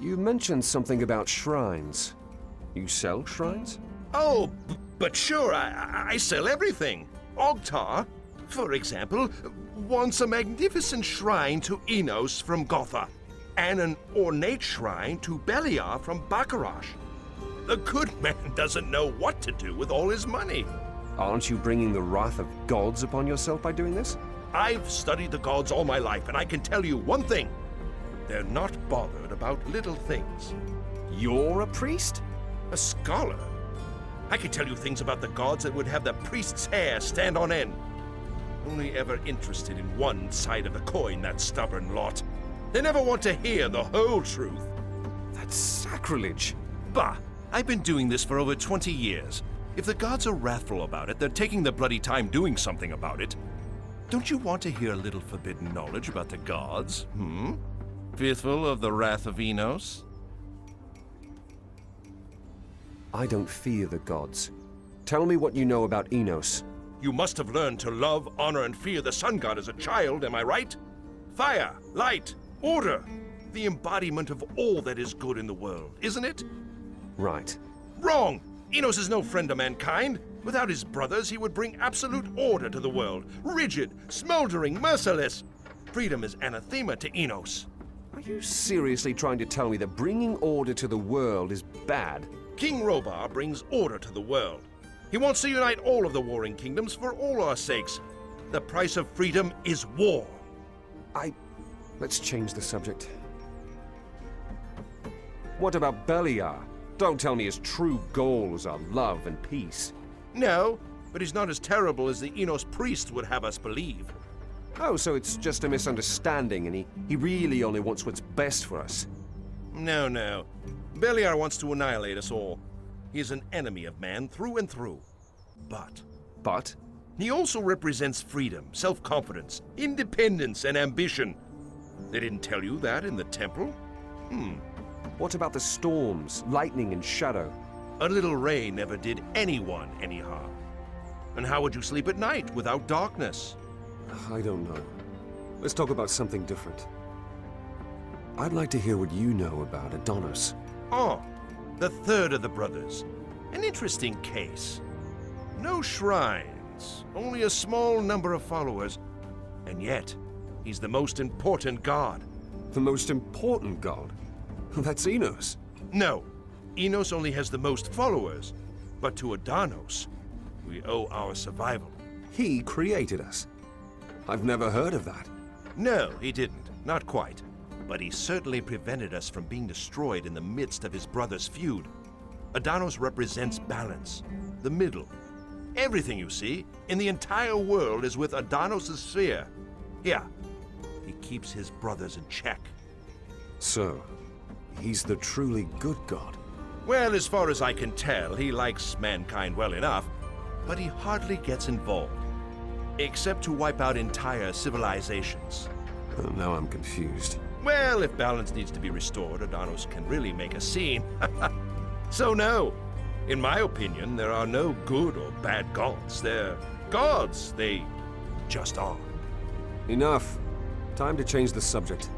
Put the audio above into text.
You mentioned something about shrines. You sell shrines? Oh, but sure, I sell everything. Ogtar, for example, wants a magnificent shrine to Enos from Gotha, and an ornate shrine to Beliar from Baccharash. The good man doesn't know what to do with all his money. Aren't you bringing the wrath of gods upon yourself by doing this? I've studied the gods all my life, and I can tell you one thing. They're not bothered about little things. You're a priest? A scholar? I can tell you things about the gods that would have the priest's hair stand on end. Only ever interested in one side of the coin, that stubborn lot. They never want to hear the whole truth. That's sacrilege. Bah! I've been doing this for over 20 years. If the gods are wrathful about it, they're taking their bloody time doing something about it. Don't you want to hear a little forbidden knowledge about the gods, Fearful of the wrath of Enos? I don't fear the gods. Tell me what you know about Enos. You must have learned to love, honor, and fear the sun god as a child, am I right? Fire, light, order. The embodiment of all that is good in the world, isn't it? Right. Wrong! Enos is no friend of mankind. Without his brothers, he would bring absolute order to the world. Rigid, smoldering, merciless. Freedom is anathema to Enos. Are you seriously trying to tell me that bringing order to the world is bad? King Robar brings order to the world. He wants to unite all of the warring kingdoms for all our sakes. The price of freedom is war. Let's change the subject. What about Beliar? Don't tell me his true goals are love and peace. No, but he's not as terrible as the Enos priests would have us believe. Oh, so it's just a misunderstanding and he really only wants what's best for us. No. Beliar wants to annihilate us all. He is an enemy of man through and through. But? He also represents freedom, self-confidence, independence, and ambition. They didn't tell you that in the temple? What about the storms, lightning, and shadow? A little rain never did anyone any harm. And how would you sleep at night without darkness? I don't know. Let's talk about something different. I'd like to hear what you know about Adonis. Oh, the third of the brothers. An interesting case. No shrines, only a small number of followers. And yet, he's the most important god. The most important god? That's Enos. No, Enos only has the most followers. But to Adonis, we owe our survival. He created us. I've never heard of that. No, he didn't. Not quite. But he certainly prevented us from being destroyed in the midst of his brother's feud. Adonis represents balance, the middle. Everything you see in the entire world is with Adonis' sphere. Yeah, he keeps his brothers in check. So, he's the truly good god. Well, as far as I can tell, he likes mankind well enough, but he hardly gets involved. Except to wipe out entire civilizations. Oh, now I'm confused. Well, if balance needs to be restored, Adonis can really make a scene. So no. In my opinion, there are no good or bad gods. They're gods. They just are. Enough. Time to change the subject.